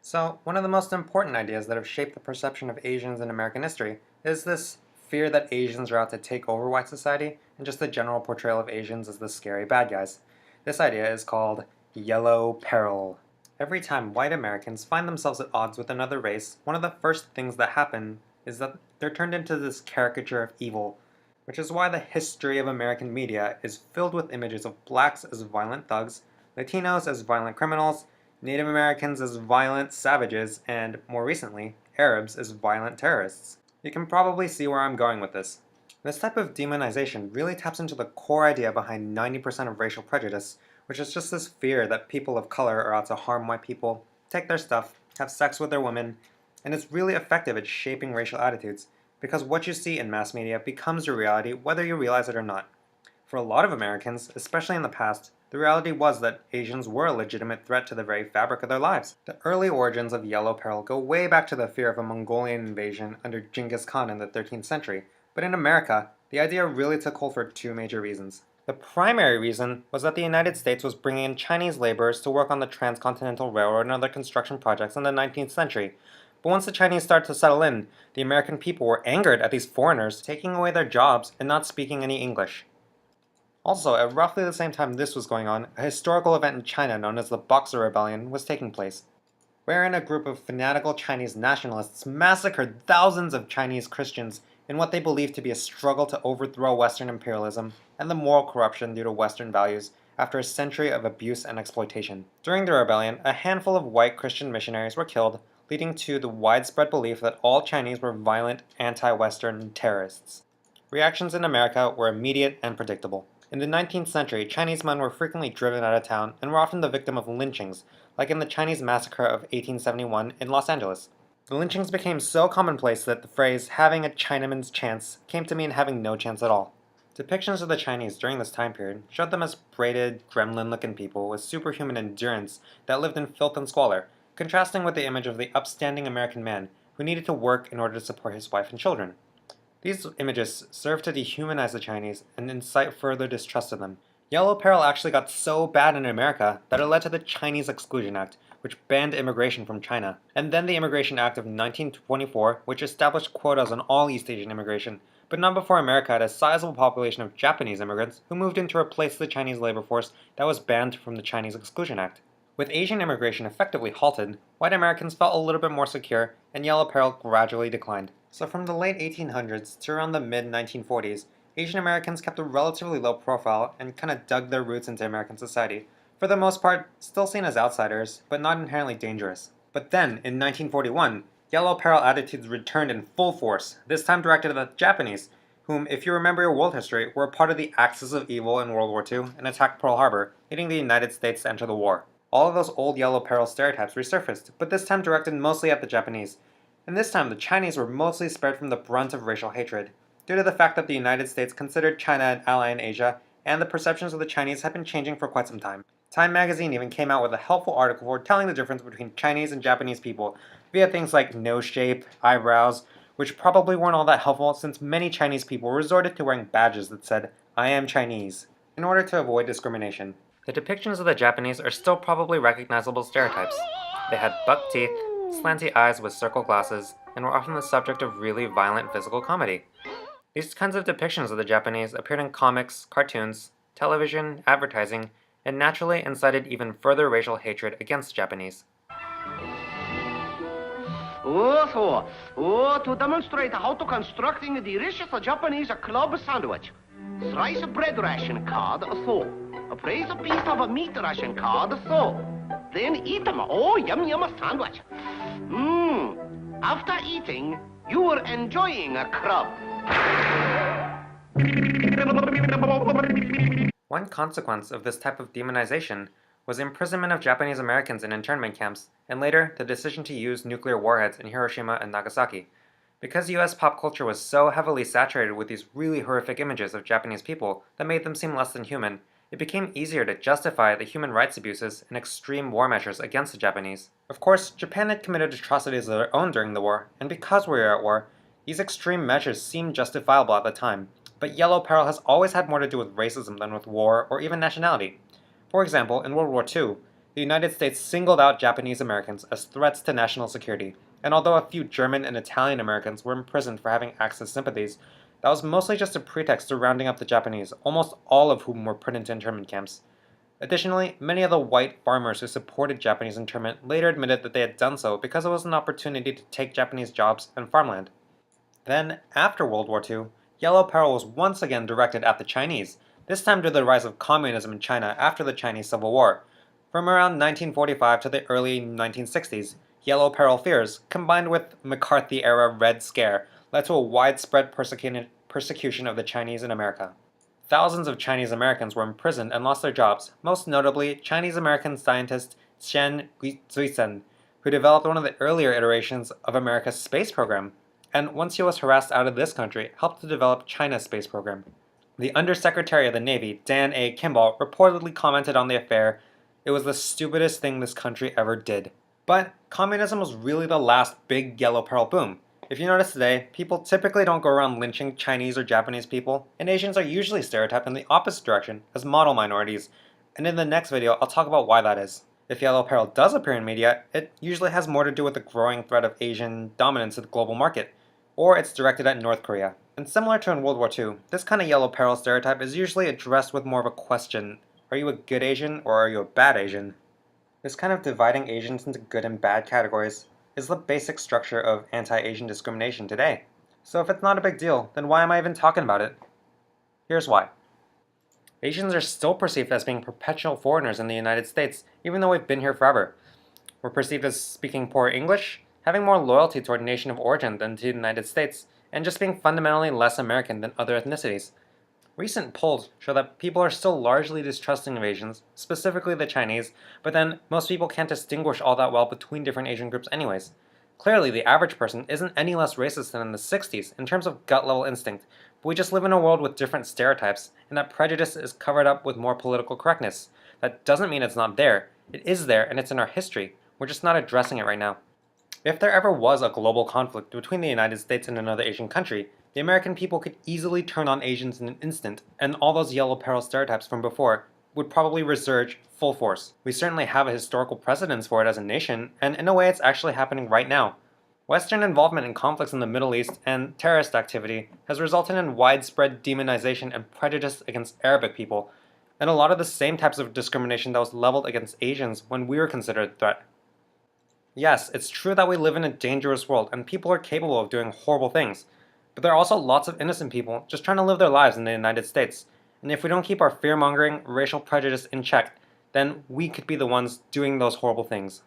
So, one of the most important ideas that have shaped the perception of Asians in American history is this fear that Asians are out to take over white society and just the general portrayal of Asians as the scary bad guys. This idea is called yellow peril. Every time white Americans find themselves at odds with another race, one of the first things that happen is that they're turned into this caricature of evil, which is why the history of American media is filled with images of blacks as violent thugs, Latinos as violent criminals, Native Americans as violent savages, and, more recently, Arabs as violent terrorists. You can probably see where I'm going with this. This type of demonization really taps into the core idea behind 90% of racial prejudice, which is just this fear that people of color are out to harm white people, take their stuff, have sex with their women, and it's really effective at shaping racial attitudes, because what you see in mass media becomes your reality whether you realize it or not. For a lot of Americans, especially in the past, the reality was that Asians were a legitimate threat to the very fabric of their lives. The early origins of yellow peril go way back to the fear of a Mongolian invasion under Genghis Khan in the 13th century, but in America, the idea really took hold for two major reasons. The primary reason was that the United States was bringing in Chinese laborers to work on the Transcontinental Railroad and other construction projects in the 19th century. But once the Chinese started to settle in, the American people were angered at these foreigners taking away their jobs and not speaking any English. Also, at roughly the same time this was going on, a historical event in China known as the Boxer Rebellion was taking place, wherein a group of fanatical Chinese nationalists massacred thousands of Chinese Christians in what they believed to be a struggle to overthrow Western imperialism and the moral corruption due to Western values after a century of abuse and exploitation. During the rebellion, a handful of white Christian missionaries were killed, leading to the widespread belief that all Chinese were violent, anti-Western terrorists. Reactions in America were immediate and predictable. In the 19th century, Chinese men were frequently driven out of town and were often the victim of lynchings, like in the Chinese massacre of 1871 in Los Angeles. The lynchings became so commonplace that the phrase having a Chinaman's chance came to mean having no chance at all. Depictions of the Chinese during this time period showed them as braided, gremlin-looking people with superhuman endurance that lived in filth and squalor, contrasting with the image of the upstanding American man who needed to work in order to support his wife and children. These images serve to dehumanize the Chinese and incite further distrust of them. Yellow peril actually got so bad in America that it led to the Chinese Exclusion Act, which banned immigration from China, and then the Immigration Act of 1924, which established quotas on all East Asian immigration, but not before America had a sizable population of Japanese immigrants who moved in to replace the Chinese labor force that was banned from the Chinese Exclusion Act. With Asian immigration effectively halted, white Americans felt a little bit more secure, and yellow peril gradually declined. So from the late 1800s to around the mid-1940s, Asian Americans kept a relatively low profile and kind of dug their roots into American society, for the most part still seen as outsiders, but not inherently dangerous. But then, in 1941, yellow peril attitudes returned in full force, this time directed at the Japanese, whom, if you remember your world history, were a part of the Axis of Evil in World War II and attacked Pearl Harbor, leading the United States to enter the war. All of those old yellow peril stereotypes resurfaced, but this time directed mostly at the Japanese. And this time the Chinese were mostly spared from the brunt of racial hatred, due to the fact that the United States considered China an ally in Asia, and the perceptions of the Chinese had been changing for quite some time. Time magazine even came out with a helpful article for telling the difference between Chinese and Japanese people via things like nose shape, eyebrows, which probably weren't all that helpful since many Chinese people resorted to wearing badges that said, "I am Chinese," in order to avoid discrimination. The depictions of the Japanese are still probably recognizable stereotypes. They had buck teeth, slanty eyes with circle glasses, and were often the subject of really violent physical comedy. These kinds of depictions of the Japanese appeared in comics, cartoons, television, advertising, and naturally incited even further racial hatred against Japanese. To demonstrate how to constructing the delicious Japanese club sandwich. Slice a bread ration card, so. Place a piece of a meat ration card, so. Then eat them. Oh, yum yum sandwich. After eating, you were enjoying a club. One consequence of this type of demonization was the imprisonment of Japanese Americans in internment camps, and later, the decision to use nuclear warheads in Hiroshima and Nagasaki. Because US pop culture was so heavily saturated with these really horrific images of Japanese people that made them seem less than human, it became easier to justify the human rights abuses and extreme war measures against the Japanese. Of course, Japan had committed atrocities of their own during the war, and because we were at war, these extreme measures seemed justifiable at the time. But yellow peril has always had more to do with racism than with war or even nationality. For example, in World War II, the United States singled out Japanese Americans as threats to national security, and although a few German and Italian Americans were imprisoned for having Axis sympathies, that was mostly just a pretext to rounding up the Japanese, almost all of whom were put into internment camps. Additionally, many of the white farmers who supported Japanese internment later admitted that they had done so because it was an opportunity to take Japanese jobs and farmland. Then, after World War II, Yellow Peril was once again directed at the Chinese, this time due to the rise of communism in China after the Chinese Civil War. From around 1945 to the early 1960s, Yellow Peril fears, combined with McCarthy-era Red Scare, led to a widespread persecution of the Chinese in America. Thousands of Chinese Americans were imprisoned and lost their jobs, most notably Chinese-American scientist Chen Guizhen, who developed one of the earlier iterations of America's space program, and once he was harassed out of this country, helped to develop China's space program. The Undersecretary of the Navy, Dan A. Kimball, reportedly commented on the affair, "It was the stupidest thing this country ever did." But communism was really the last big Yellow Peril boom. If you notice today, people typically don't go around lynching Chinese or Japanese people, and Asians are usually stereotyped in the opposite direction as model minorities, and in the next video I'll talk about why that is. If Yellow Peril does appear in media, it usually has more to do with the growing threat of Asian dominance in the global market, or it's directed at North Korea. And similar to in World War II, this kind of Yellow Peril stereotype is usually addressed with more of a question: are you a good Asian or are you a bad Asian? This kind of dividing Asians into good and bad categories is the basic structure of anti-Asian discrimination today. So if it's not a big deal, then why am I even talking about it? Here's why. Asians are still perceived as being perpetual foreigners in the United States, even though we've been here forever. We're perceived as speaking poor English, having more loyalty toward nation of origin than to the United States, and just being fundamentally less American than other ethnicities. Recent polls show that people are still largely distrusting of Asians, specifically the Chinese, but then most people can't distinguish all that well between different Asian groups anyways. Clearly, the average person isn't any less racist than in the 60s in terms of gut-level instinct, but we just live in a world with different stereotypes, and that prejudice is covered up with more political correctness. That doesn't mean it's not there. It is there, and it's in our history. We're just not addressing it right now. If there ever was a global conflict between the United States and another Asian country, the American people could easily turn on Asians in an instant, and all those Yellow Peril stereotypes from before would probably resurge full force. We certainly have a historical precedence for it as a nation, and in a way it's actually happening right now. Western involvement in conflicts in the Middle East and terrorist activity has resulted in widespread demonization and prejudice against Arabic people, and a lot of the same types of discrimination that was leveled against Asians when we were considered a threat. Yes, it's true that we live in a dangerous world and people are capable of doing horrible things, but there are also lots of innocent people just trying to live their lives in the United States, and if we don't keep our fear-mongering, racial prejudice in check, then we could be the ones doing those horrible things.